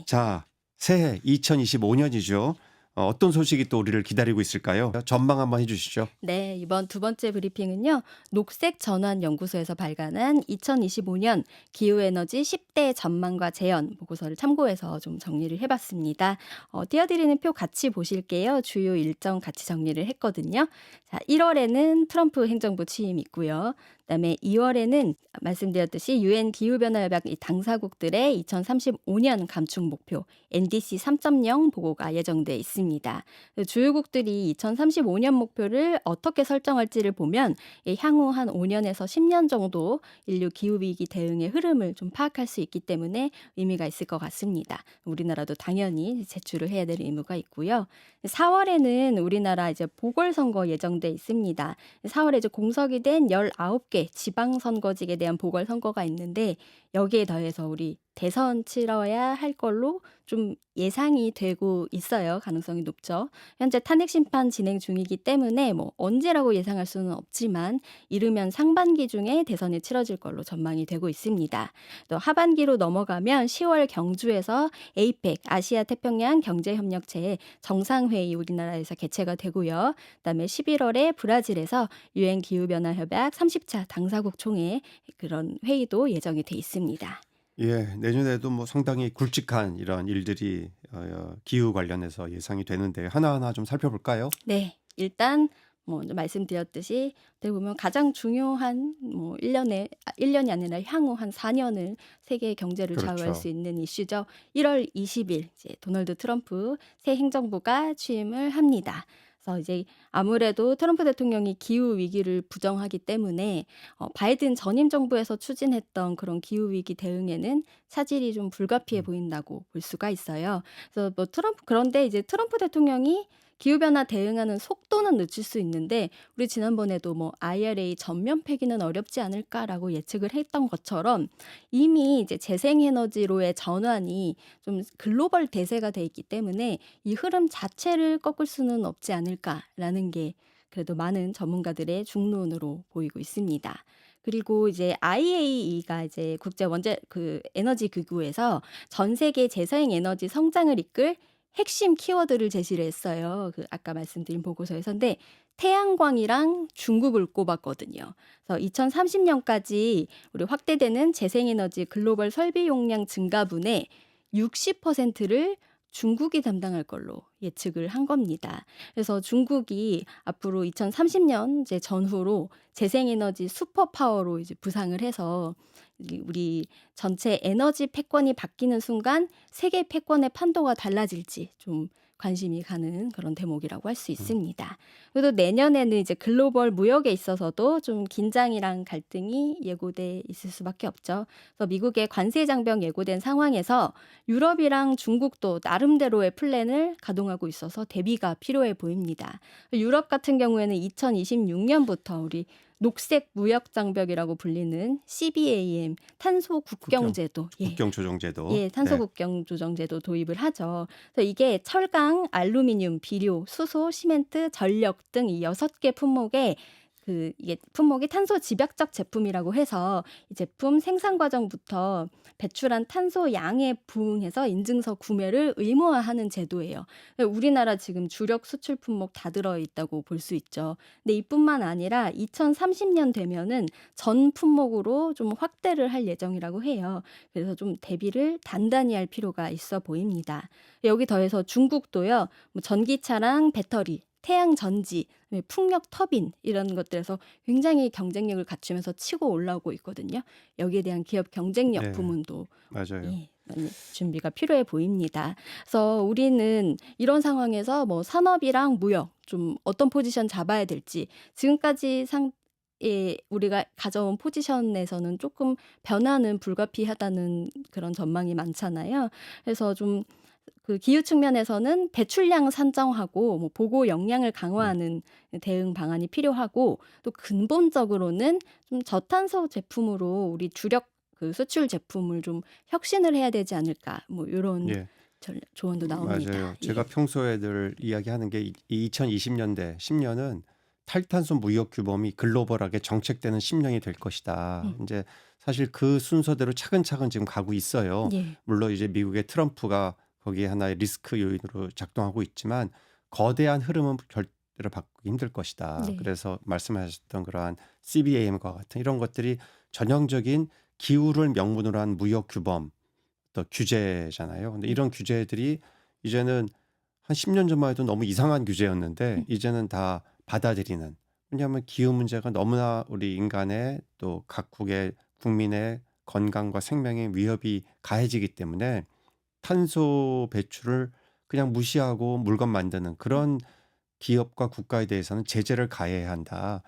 자, 새해 2025년이죠. 어떤 소식이 또 우리를 기다리고 있을까요? 전망 한번 해주시죠. 네, 이번 두 번째 브리핑은요. 녹색전환연구소에서 발간한 2025년 기후에너지 10대 전망과 재현 보고서를 참고해서 좀 정리를 해봤습니다. 띄워드리는 표 같이 보실게요. 주요 일정 같이 정리를 했거든요. 자, 1월에는 트럼프 행정부 취임 있고요. 그다음에 2월에는 말씀드렸듯이 유엔 기후변화협약 당사국들의 2035년 감축 목표 NDC 3.0 보고가 예정돼 있습니다. 주요국들이 2035년 목표를 어떻게 설정할지를 보면 향후 한 5년에서 10년 정도 인류 기후위기 대응의 흐름을 좀 파악할 수 있기 때문에 의미가 있을 것 같습니다. 우리나라도 당연히 제출을 해야 될 의무가 있고요. 4월에는 우리나라 이제 보궐선거 예정돼 있습니다. 4월에 이제 공석이 된 19개 지방선거직에 대한 보궐선거가 있는데 여기에 더해서 우리 대선 치러야 할 걸로 좀 예상이 되고 있어요. 가능성이 높죠. 현재 탄핵 심판 진행 중이기 때문에 뭐 언제라고 예상할 수는 없지만 이르면 상반기 중에 대선이 치러질 걸로 전망이 되고 있습니다. 또 하반기로 넘어가면 10월 경주에서 에이펙 아시아 태평양 경제협력체 정상회의 우리나라에서 개최가 되고요. 그다음에 11월에 브라질에서 유엔 기후변화 협약 30차 당사국 총회 그런 회의도 예정이 돼 있습니다. 예, 내년에도 뭐 상당히 굵직한 이런 일들이 기후 관련해서 예상이 되는데 하나하나 좀 살펴볼까요? 네. 일단 뭐 말씀드렸듯이 어떻게 보면 가장 중요한 뭐 1년이 아니라 향후 한 4년을 세계 경제를 좌우할 그렇죠. 수 있는 이슈죠. 1월 20일 이제 도널드 트럼프 새 행정부가 취임을 합니다. 그래서 이제 아무래도 트럼프 대통령이 기후 위기를 부정하기 때문에 바이든 전임 정부에서 추진했던 그런 기후 위기 대응에는 차질이 좀 불가피해 음, 보인다고 볼 수가 있어요. 그래서 뭐 그런데 이제 트럼프 대통령이 기후변화 대응하는 속도는 늦출 수 있는데 우리 지난번에도 뭐 IRA 전면 폐기는 어렵지 않을까라고 예측을 했던 것처럼 이미 이제 재생에너지로의 전환이 좀 글로벌 대세가 돼 있기 때문에 이 흐름 자체를 꺾을 수는 없지 않을까라는 게 그래도 많은 전문가들의 중론으로 보이고 있습니다. 그리고 이제 IAEA가 이제 국제 원자 에너지 기구에서 전 세계 재생 에너지 성장을 이끌 핵심 키워드를 제시를 했어요. 아까 말씀드린 보고서에서인데 태양광이랑 중국을 꼽았거든요. 그래서 2030년까지 우리 확대되는 재생에너지 글로벌 설비 용량 증가분의 60%를 중국이 담당할 걸로 예측을 한 겁니다. 그래서 중국이 앞으로 2030년 이제 전후로 재생에너지 슈퍼파워로 이제 부상을 해서 우리 전체 에너지 패권이 바뀌는 순간 세계 패권의 판도가 달라질지 좀 관심이 가는 그런 대목이라고 할 수 음, 있습니다. 그래도 내년에는 이제 글로벌 무역에 있어서도 좀 긴장이랑 갈등이 예고돼 있을 수밖에 없죠. 그래서 미국의 관세 장벽 예고된 상황에서 유럽이랑 중국도 나름대로의 플랜을 가동하고 있어서 대비가 필요해 보입니다. 유럽 같은 경우에는 2026년부터 우리 녹색 무역 장벽이라고 불리는 CBAM 탄소 국경 국경, 제도, 국경 조정제도. 예, 탄소 네. 국경 조정 제도 도입을 하죠. 그래서 이게 철강, 알루미늄, 비료, 수소, 시멘트, 전력 등 이 6개 품목에 이게 품목이 탄소 집약적 제품이라고 해서 이 제품 생산 과정부터 배출한 탄소 양에 부응해서 인증서 구매를 의무화하는 제도예요. 우리나라 지금 주력 수출 품목 다 들어있다고 볼 수 있죠. 근데 이뿐만 아니라 2030년 되면은 전 품목으로 좀 확대를 할 예정이라고 해요. 그래서 좀 대비를 단단히 할 필요가 있어 보입니다. 여기 더해서 중국도요. 뭐 전기차랑 배터리, 태양 전지, 풍력 터빈 이런 것들에서 굉장히 경쟁력을 갖추면서 치고 올라오고 있거든요. 여기에 대한 기업 경쟁력 네, 부문도 맞아요. 많이 준비가 필요해 보입니다. 그래서 우리는 이런 상황에서 뭐 산업이랑 무역 좀 어떤 포지션 잡아야 될지 지금까지 우리가 가져온 포지션에서는 조금 변화는 불가피하다는 그런 전망이 많잖아요. 그래서 좀 기후 측면에서는 배출량 산정하고 뭐 보고 역량을 음, 강화하는 대응 방안이 필요하고 또 근본적으로는 좀 저탄소 제품으로 우리 주력 수출 제품을 좀 혁신을 해야 되지 않을까 뭐 요런 예, 조언도 나옵니다. 맞아요. 예. 제가 평소에 늘 이야기하는 게 2020년대 10년은 탈탄소 무역 규범이 글로벌하게 정책되는 10년이 될 것이다. 음. 이제 사실 그 순서대로 차근차근 지금 가고 있어요. 예. 물론 이제 미국의 트럼프가 거기에 하나의 리스크 요인으로 작동하고 있지만 거대한 흐름은 절대로 바꾸기 힘들 것이다. 네. 그래서 말씀하셨던 그러한 CBAM과 같은 이런 것들이 전형적인 기후를 명분으로 한 무역 규범 또 규제잖아요. 근데 이런 규제들이 이제는 한 10년 전만 해도 너무 이상한 규제였는데 음. 이제는 다 받아들이는. 왜냐하면 기후 문제가 너무나 우리 인간의 또 각국의 국민의 건강과 생명에 위협이 가해지기 때문에 탄소 배출을 그냥 무시하고 물건 만드는 그런 기업과 국가에 대해서는 제재를 가해야 한다.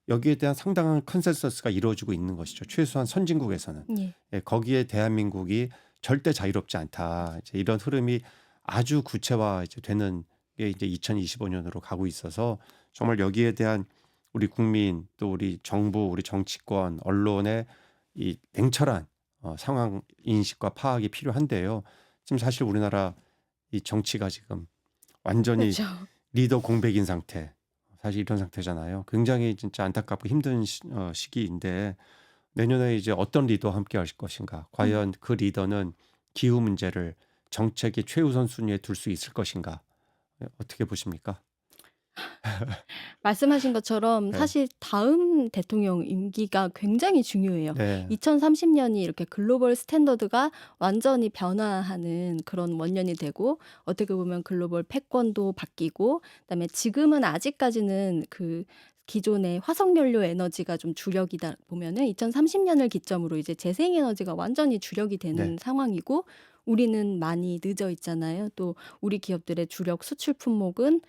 여기에 대한 상당한 컨센서스가 이루어지고 있는 것이죠. 최소한 선진국에서는. 예. 예, 거기에 대한민국이 절대 자유롭지 않다. 이제 이런 흐름이 아주 구체화 이제 되는 게 이제 2025년으로 가고 있어서 정말 여기에 대한 우리 국민 또 우리 정부, 우리 정치권, 언론의 이 냉철한 상황 인식과 파악이 필요한데요. 지금 사실 우리나라 이 정치가 지금 완전히 그렇죠. 리더 공백인 상태. 사실 이런 상태잖아요. 굉장히 진짜 안타깝고 힘든 시기인데 내년에 이제 어떤 리더와 함께 하실 것인가? 음. 과연 그 리더는 기후 문제를 정책의 최우선 순위에 둘 수 있을 것인가? 어떻게 보십니까? 말씀하신 것처럼 네. 사실 다음 대통령 임기가 굉장히 중요해요. 네. 2030년이 이렇게 글로벌 스탠더드가 완전히 변화하는 그런 원년이 되고 어떻게 보면 글로벌 패권도 바뀌고 그다음에 지금은 아직까지는 그 기존의 화석연료 에너지가 좀 주력이다 보면은 2030년을 기점으로 이제 재생에너지가 완전히 주력이 되는 네. 상황이고 우리는 많이 늦어 있잖아요. 또 우리 기업들의 주력 수출 품목은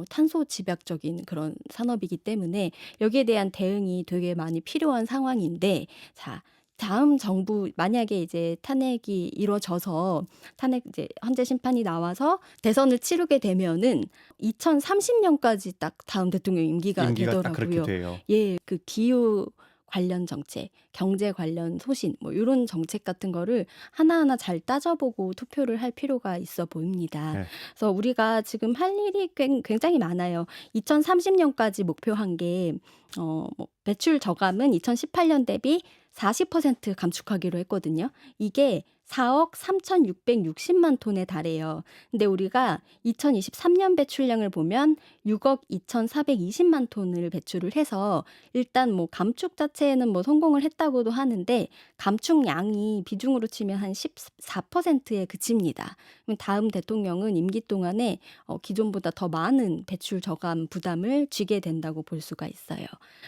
탄소 집약적인 그런 산업이기 때문에 여기에 대한 대응이 되게 많이 필요한 상황인데 자 다음 정부 만약에 이제 탄핵이 이루어져서 탄핵 이제 헌재 심판이 나와서 대선을 치르게 되면은 2030년까지 딱 다음 대통령 임기가 임기가 딱 그렇게 되더라고요. 돼요. 예. 그 기후 관련 정책, 경제 관련 소신 뭐 요런 정책 같은 거를 하나하나 잘 따져보고 투표를 할 필요가 있어 보입니다. 네. 그래서 우리가 지금 할 일이 굉장히 많아요. 2030년까지 목표한 게 뭐 배출 저감은 2018년 대비 40% 감축하기로 했거든요. 이게 4억 3,660만 톤에 달해요. 근데 우리가 2023년 배출량을 보면 6억 2,420만 톤을 배출을 해서 일단 뭐 감축 자체에는 뭐 성공을 했다고도 하는데 감축량이 비중으로 치면 한 14%에 그칩니다. 그럼 다음 대통령은 임기 동안에 기존보다 더 많은 배출 저감 부담을 쥐게 된다고 볼 수가 있어요.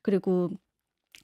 그리고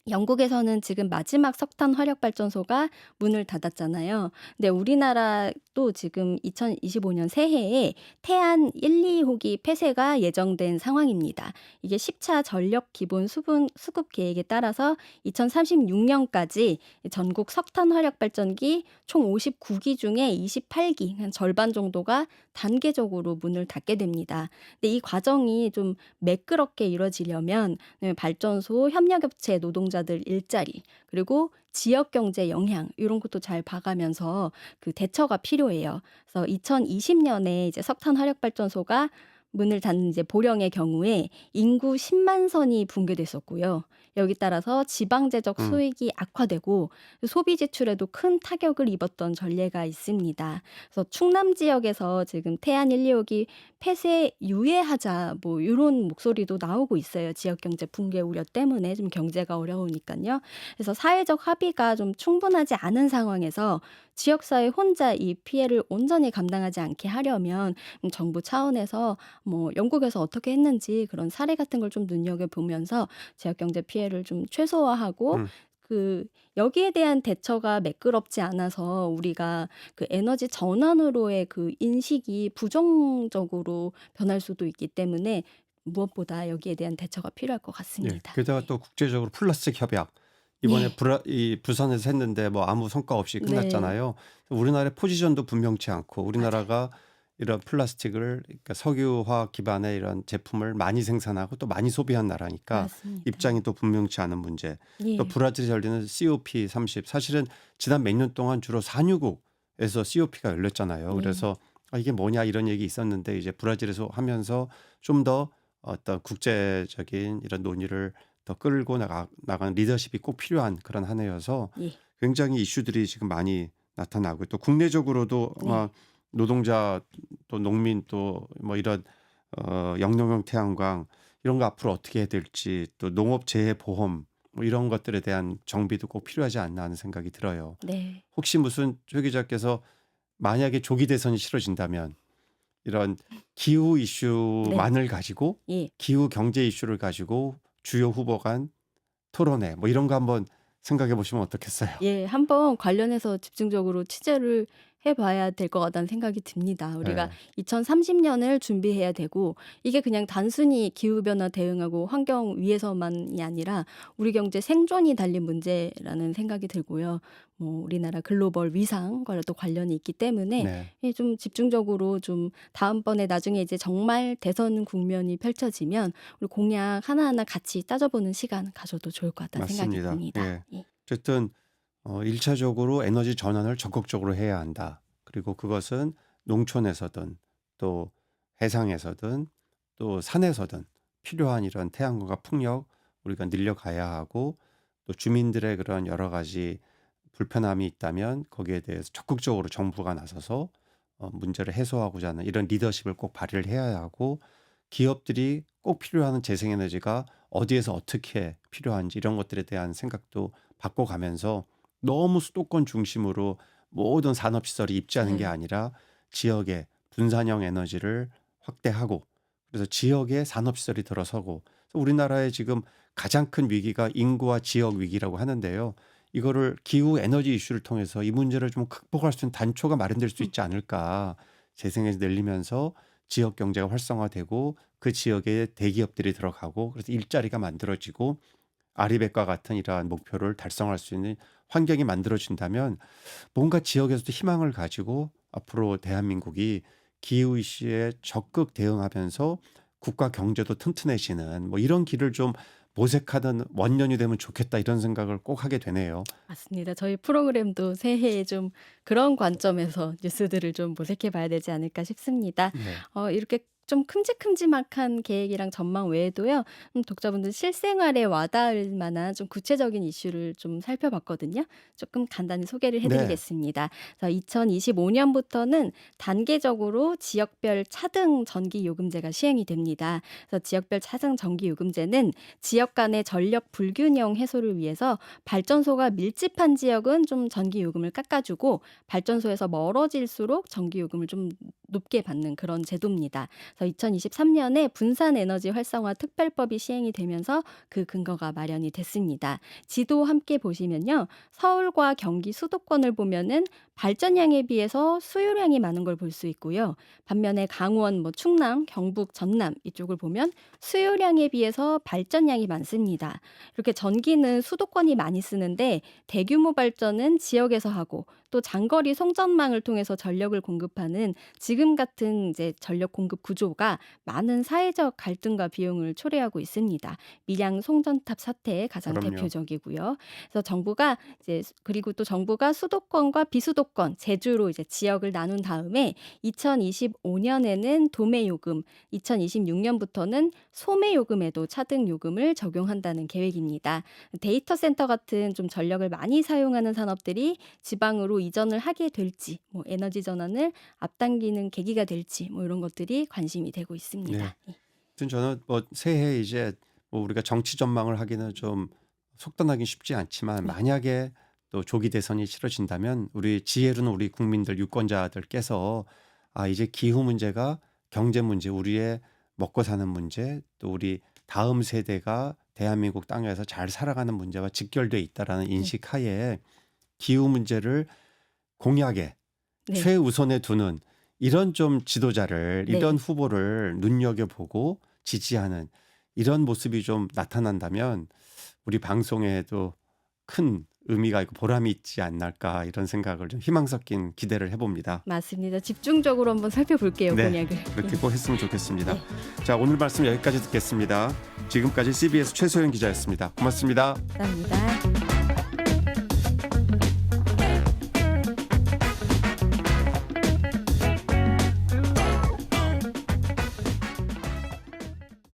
영국에서는 지금 마지막 석탄 화력 발전소가 문을 닫았잖아요. 근데 우리나라도 지금 2025년 새해에 태안 1, 2호기 폐쇄가 예정된 상황입니다. 이게 10차 전력 기본 수급 계획에 따라서 2036년까지 전국 석탄 화력 발전기 총 59기 중에 28기, 한 절반 정도가 단계적으로 문을 닫게 됩니다. 근데 이 과정이 좀 매끄럽게 이루어지려면 발전소 협력업체 노동자들 일자리 그리고 지역 경제 영향 이런 것도 잘 봐가면서 그 대처가 필요해요. 그래서 2020년에 이제 석탄 화력 발전소가 문을 닫는 이제 보령의 경우에 인구 10만 선이 붕괴됐었고요. 여기 따라서 지방재적 음. 수익이 악화되고 소비 지출에도 큰 타격을 입었던 전례가 있습니다. 그래서 충남 지역에서 지금 태안 1, 2호기 폐쇄 유예하자 뭐 이런 목소리도 나오고 있어요. 지역 경제 붕괴 우려 때문에 좀 경제가 어려우니까요. 그래서 사회적 합의가 좀 충분하지 않은 상황에서 지역사회 혼자 이 피해를 온전히 감당하지 않게 하려면 정부 차원에서 뭐 영국에서 어떻게 했는지 그런 사례 같은 걸 좀 눈여겨보면서 지역 경제 피해를 좀 최소화하고 음. 그 여기에 대한 대처가 매끄럽지 않아서 우리가 그 에너지 전환으로의 그 인식이 부정적으로 변할 수도 있기 때문에 무엇보다 여기에 대한 대처가 필요할 것 예. 같습니다. 게다가 또 국제적으로 플라스틱 협약 이번에 네. 이 부산에서 했는데 뭐 아무 성과 없이 네. 끝났잖아요. 우리나라의 포지션도 분명치 않고 맞아요. 우리나라가 이런 플라스틱을 그러니까 석유화학 기반의 이런 제품을 많이 생산하고 또 많이 소비한 나라니까 맞습니다. 입장이 또 분명치 않은 문제. 또 예. 브라질이 열리는 COP30 사실은 지난 몇 년 동안 주로 산유국에서 COP가 열렸잖아요. 예. 그래서 이게 뭐냐 이런 얘기 있었는데 이제 브라질에서 하면서 좀 더 어떤 국제적인 이런 논의를 더 끌고 나가는 리더십이 꼭 필요한 그런 한 해여서 예. 굉장히 이슈들이 지금 많이 나타나고 또 국내적으로도 네. 노동자 또 농민 또 뭐 이런 영농형 태양광 이런 거 앞으로 어떻게 해야 될지 또 농업 재해 보험 뭐 이런 것들에 대한 정비도 꼭 필요하지 않나 하는 생각이 들어요. 네. 혹시 무슨 최 기자께서 만약에 조기 대선이 치러진다면 이런 기후 네. 이슈만을 가지고 예. 기후 경제 이슈를 가지고 주요 후보 간 토론회 뭐 이런 거 한번 생각해 보시면 어떻겠어요? 예. 한번 관련해서 집중적으로 취재를 해 봐야 될 것 같다는 생각이 듭니다. 우리가 네. 2030년을 준비해야 되고 이게 그냥 단순히 기후 변화 대응하고 환경 위해서만이 아니라 우리 경제 생존이 달린 문제라는 생각이 들고요. 뭐 우리나라 글로벌 위상과도 관련이 있기 때문에 네. 예 좀 집중적으로 좀 다음번에 나중에 이제 정말 대선 국면이 펼쳐지면 우리 공약 하나하나 같이 따져보는 시간 가져도 좋을 것 같다는 생각이 맞습니다. 듭니다. 예. 예. 어쨌든 1차적으로 에너지 전환을 적극적으로 해야 한다. 그리고 그것은 농촌에서든 또 해상에서든 또 산에서든 필요한 이런 태양광과 풍력 우리가 늘려가야 하고 또 주민들의 그런 여러 가지 불편함이 있다면 거기에 대해서 적극적으로 정부가 나서서 문제를 해소하고자 하는 이런 리더십을 꼭 발휘를 해야 하고 기업들이 꼭 필요한 재생에너지가 어디에서 어떻게 필요한지 이런 것들에 대한 생각도 바꿔가면서 너무 수도권 중심으로 모든 산업시설이 입지하는 게 네. 아니라 지역의 분산형 에너지를 확대하고 그래서 지역에 산업시설이 들어서고 그래서 우리나라의 지금 가장 큰 위기가 인구와 지역 위기라고 하는데요. 이거를 기후 에너지 이슈를 통해서 이 문제를 좀 극복할 수 있는 단초가 마련될 수 음. 있지 않을까. 재생에너지 늘리면서 지역 경제가 활성화되고 그 지역에 대기업들이 들어가고 그래서 일자리가 만들어지고 아리백과 같은 이러한 목표를 달성할 수 있는 환경이 만들어진다면 뭔가 지역에서도 희망을 가지고 앞으로 대한민국이 기후 이슈에 적극 대응하면서 국가 경제도 튼튼해지는 뭐 이런 길을 좀 모색하는 원년이 되면 좋겠다 이런 생각을 꼭 하게 되네요. 맞습니다. 저희 프로그램도 새해에 좀 그런 관점에서 뉴스들을 좀 모색해 봐야 되지 않을까 싶습니다. 네. 이렇게 좀 큼직큼직한 계획이랑 전망 외에도요. 독자분들 실생활에 와닿을 만한 좀 구체적인 이슈를 좀 살펴봤거든요. 조금 간단히 소개를 해 네. 드리겠습니다. 2025년부터는 단계적으로 지역별 차등 전기 요금제가 시행이 됩니다. 그래서 지역별 차등 전기 요금제는 지역 간의 전력 불균형 해소를 위해서 발전소가 밀집한 지역은 좀 전기 요금을 깎아주고 발전소에서 멀어질수록 전기 요금을 좀 높게 받는 그런 제도입니다. 그래서 2023년에 분산 에너지 활성화 특별법이 시행이 되면서 그 근거가 마련이 됐습니다. 지도 함께 보시면요. 서울과 경기 수도권을 보면은 발전량에 비해서 수요량이 많은 걸 볼 수 있고요. 반면에 강원, 뭐 충남, 경북, 전남 이쪽을 보면 수요량에 비해서 발전량이 많습니다. 이렇게 전기는 수도권이 많이 쓰는데 대규모 발전은 지역에서 하고 또 장거리 송전망을 통해서 전력을 공급하는 지금 같은 이제 전력 공급 구조가 많은 사회적 갈등과 비용을 초래하고 있습니다. 밀양 송전탑 사태 가장 그럼요. 대표적이고요. 그래서 정부가 이제 그리고 또 정부가 수도권과 비수도권, 제주로 이제 지역을 나눈 다음에 2025년에는 도매 요금, 2026년부터는 소매 요금에도 차등 요금을 적용한다는 계획입니다. 데이터 센터 같은 좀 전력을 많이 사용하는 산업들이 지방으로 이전을 하게 될지, 뭐 에너지 전환을 앞당기는 계기가 될지 뭐 이런 것들이 관심이 되고 네. 있습니다. 예. 하여튼 저는 뭐 새해 이제 뭐 우리가 정치 전망을 하기는 좀 속단하기 쉽지 않지만 네. 만약에 또 조기 대선이 치러진다면 우리 지혜로운 우리 국민들 유권자들께서 이제 기후 문제가 경제 문제, 우리의 먹고 사는 문제, 또 우리 다음 세대가 대한민국 땅에서 잘 살아가는 문제와 직결돼 있다라는 네. 인식하에 기후 문제를 공약에 네. 최우선에 두는 이런 좀 지도자를 이런 네. 후보를 눈여겨보고 지지하는 이런 모습이 좀 나타난다면 우리 방송에도 큰 의미가 있고 보람이 있지 않을까 이런 생각을 좀 희망 섞인 기대를 해봅니다. 맞습니다. 집중적으로 한번 살펴볼게요, 네, 공약을. 그렇게 꼭 했으면 좋겠습니다. 네. 자, 오늘 말씀 여기까지 듣겠습니다. 지금까지 CBS 최소영 기자였습니다. 고맙습니다. 감사합니다.